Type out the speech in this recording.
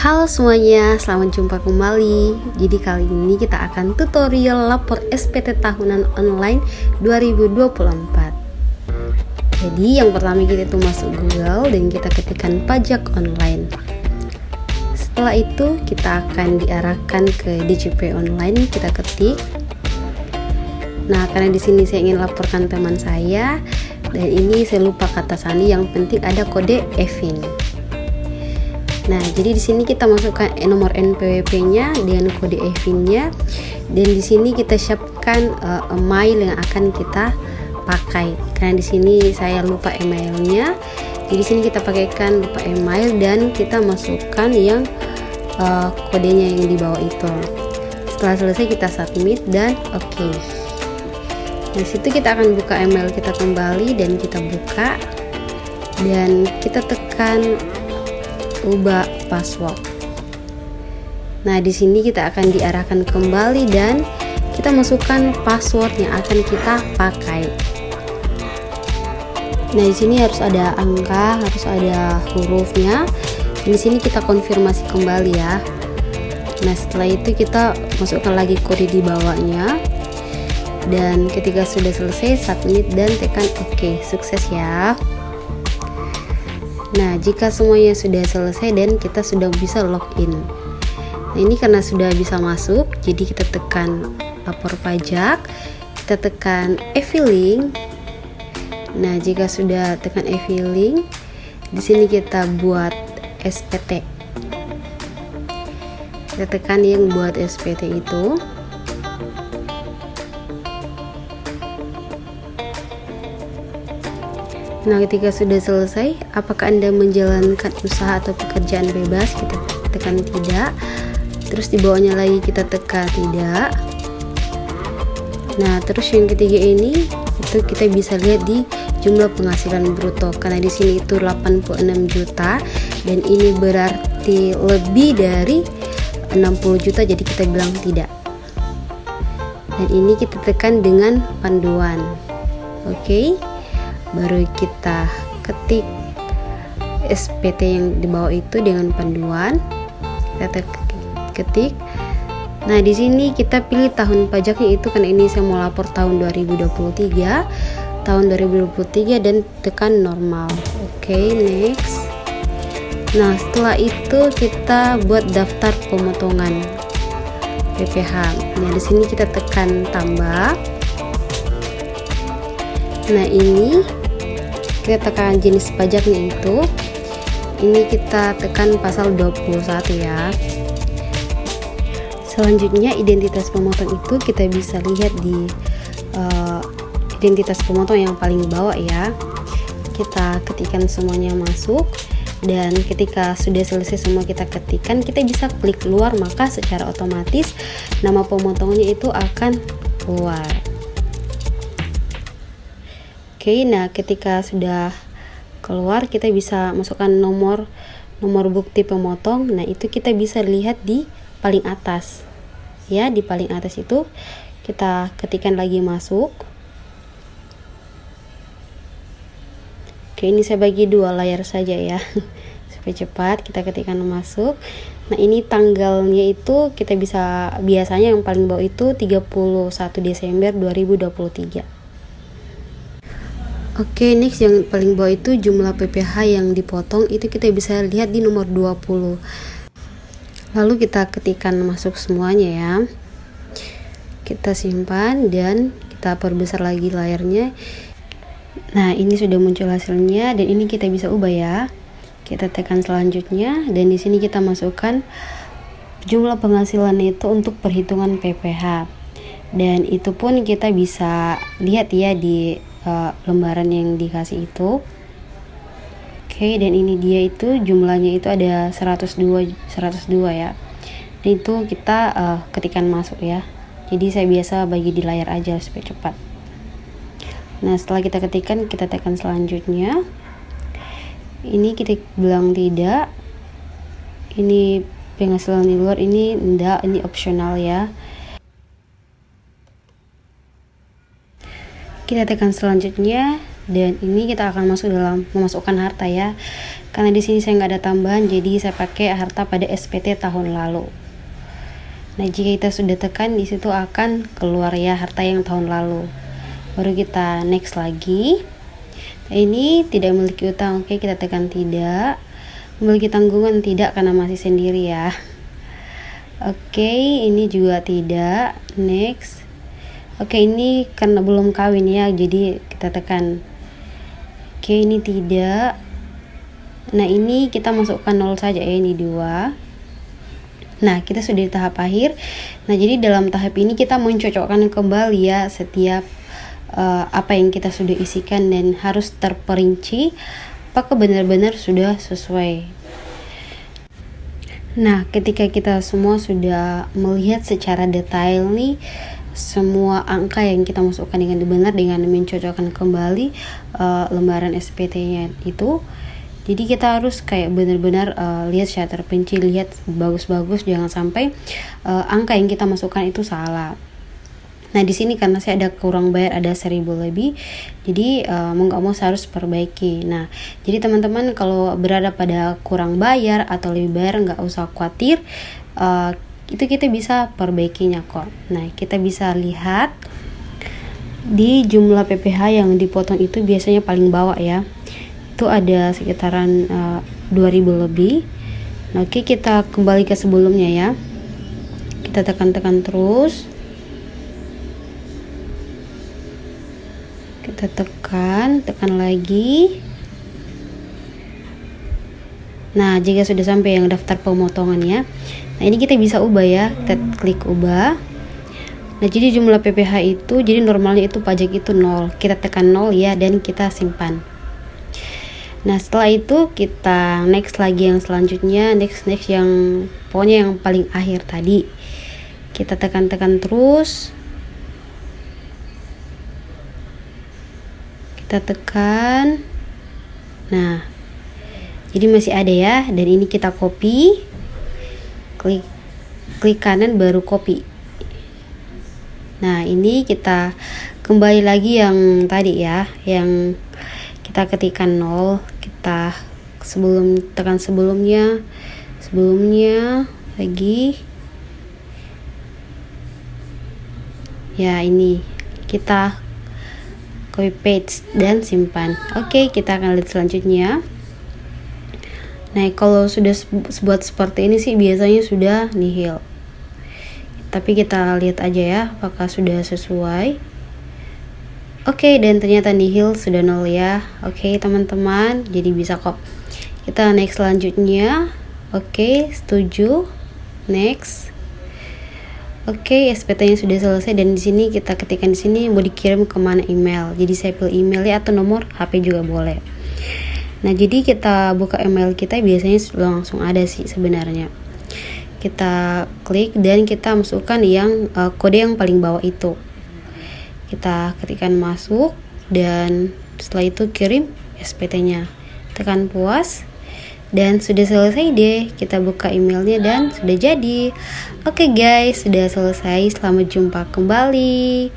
Halo semuanya, selamat jumpa kembali. Jadi kali ini kita akan tutorial lapor SPT tahunan online 2024. Jadi yang pertama kita itu masuk Google dan kita ketikkan pajak online. Setelah itu kita akan diarahkan ke DJP online, kita ketik. Nah, karena di sini saya ingin laporkan teman saya dan ini saya lupa kata sandi, yang penting ada kode EVIN. Nah, jadi di sini kita masukkan nomor NPWP-nya dengan kode EVIN-nya, dan di sini kita siapkan email yang akan kita pakai. Karena di sini saya lupa emailnya, jadi di sini kita pakaikan lupa email dan kita masukkan yang kodenya yang di bawah itu. Setelah selesai kita submit dan oke. Di situ kita akan buka email kita kembali dan kita buka dan kita tekan ubah password. Nah, di sini kita akan diarahkan kembali dan kita masukkan password yang akan kita pakai. Nah, di sini harus ada angka, harus ada hurufnya. Di sini kita konfirmasi kembali ya. Nah, setelah itu kita masukkan lagi kode di bawahnya. Dan ketika sudah selesai, submit dan tekan oke. Sukses ya. Nah, jika semuanya sudah selesai dan kita sudah bisa login. Nah, ini karena sudah bisa masuk, jadi kita tekan lapor pajak, kita tekan e-filing. Nah, jika sudah tekan e-filing, di sini kita buat SPT. Kita tekan yang buat SPT itu. Nah, ketika sudah selesai, apakah Anda menjalankan usaha atau pekerjaan bebas? Kita tekan tidak. Terus di bawahnya lagi kita tekan tidak. Nah, terus yang ketiga ini itu kita bisa lihat di jumlah penghasilan bruto. Karena di sini itu 86 juta dan ini berarti lebih dari 60 juta, jadi kita bilang tidak. Dan ini kita tekan dengan panduan. Oke. Baru kita ketik SPT yang di bawah itu dengan panduan. Kita ketik. Nah, di sini kita pilih tahun pajaknya itu, karena ini saya mau lapor tahun 2023. Tahun 2023 dan tekan normal. Oke, next. Nah, setelah itu kita buat daftar pemotongan PPh. Nah, di sini kita tekan tambah. Nah, ini kita tekan jenis pajaknya itu, ini kita tekan pasal 21 ya. Selanjutnya identitas pemotong itu kita bisa lihat di identitas pemotong yang paling bawah ya. Kita ketikkan semuanya masuk, dan ketika sudah selesai semua kita ketikkan, kita bisa klik keluar, maka secara otomatis nama pemotongnya itu akan keluar. Oke, nah ketika sudah keluar kita bisa masukkan nomor bukti pemotong. Nah, itu kita bisa lihat di paling atas. Ya, di paling atas itu kita ketikkan lagi masuk. Oke, ini saya bagi dua layar saja ya. Supaya cepat kita ketikkan masuk. Nah, ini tanggalnya itu kita bisa, biasanya yang paling bawah itu 31 Desember 2023. Oke, next yang paling bawah itu jumlah PPh yang dipotong, itu kita bisa lihat di nomor 20. Lalu kita ketikkan masuk semuanya ya. Kita simpan dan kita perbesar lagi layarnya. Nah, ini sudah muncul hasilnya dan ini kita bisa ubah ya. Kita tekan selanjutnya dan di sini kita masukkan jumlah penghasilan itu untuk perhitungan PPh. Dan itu pun kita bisa lihat ya di lembaran yang dikasih itu. Oke, dan ini dia itu jumlahnya itu ada 102 ya. Dan itu kita ketikkan masuk ya. Jadi saya biasa bagi di layar aja supaya cepat. Nah, setelah kita ketikkan, kita tekan selanjutnya. Ini kita bilang tidak. Ini penghasilan di luar, ini enggak, ini opsional ya. Kita tekan selanjutnya dan ini kita akan masuk dalam memasukkan harta ya. Karena di sini saya nggak ada tambahan, jadi saya pakai harta pada SPT tahun lalu. Nah, jika kita sudah tekan, di situ akan keluar ya harta yang tahun lalu. Baru kita next lagi. Nah, ini tidak memiliki utang. Oke, kita tekan tidak. Memiliki tanggungan tidak, karena masih sendiri ya. Oke, ini juga tidak. Next. Oke, ini karena belum kawin ya, jadi kita tekan. Oke, ini tidak. Nah, ini kita masukkan 0 saja ya, ini 2. Nah, kita sudah di tahap akhir. Nah, jadi dalam tahap ini kita mencocokkan kembali ya setiap apa yang kita sudah isikan, dan harus terperinci apakah benar-benar sudah sesuai. Nah, ketika kita semua sudah melihat secara detail nih semua angka yang kita masukkan dengan benar, dengan mencocokkan kembali lembaran SPT-nya itu, jadi kita harus kayak benar-benar lihat secara terperinci, lihat bagus-bagus, jangan sampai angka yang kita masukkan itu salah. Nah, di sini karena saya ada kurang bayar, ada 1.000 lebih, jadi mau nggak mau saya harus perbaiki. Nah, jadi teman-teman kalau berada pada kurang bayar atau lebih bayar, nggak usah khawatir, itu kita bisa perbaikinya kok. Nah, kita bisa lihat di jumlah PPh yang dipotong itu biasanya paling bawah ya, itu ada sekitaran 2.000 lebih. Nah, oke, kita kembali ke sebelumnya ya, kita tekan-tekan terus, kita tekan lagi. Nah, jika sudah sampai yang daftar pemotongan ya, nah ini kita bisa ubah ya, kita klik ubah. Nah, jadi jumlah PPh itu, jadi normalnya itu pajak itu 0, kita tekan 0 ya, dan kita simpan. Nah, setelah itu kita next lagi yang selanjutnya, next yang pokoknya yang paling akhir tadi, kita tekan-tekan terus, kita tekan. Nah, jadi masih ada ya, dan ini kita copy, klik kanan baru copy. Nah, ini kita kembali lagi yang tadi ya, yang kita ketikkan 0, kita tekan sebelumnya lagi ya, ini kita copy paste dan simpan. Oke, kita akan lihat selanjutnya. Nah, kalau sudah buat seperti ini sih biasanya sudah nihil, tapi kita lihat aja ya apakah sudah sesuai. Oke, dan ternyata nihil, sudah 0 ya. Oke teman-teman, jadi bisa kok. Kita next selanjutnya. Oke, setuju. Next. Oke, SPT-nya sudah selesai, dan di sini kita ketikkan di sini mau dikirim kemana email. Jadi saya pilih email ya, atau nomor HP juga boleh. Nah, jadi kita buka email kita, biasanya langsung ada sih sebenarnya. Kita klik dan kita masukkan yang kode yang paling bawah itu. Kita ketikkan masuk, dan setelah itu kirim SPT-nya. Tekan puas, dan sudah selesai deh. Kita buka emailnya dan sudah jadi. Oke guys, sudah selesai. Selamat jumpa kembali.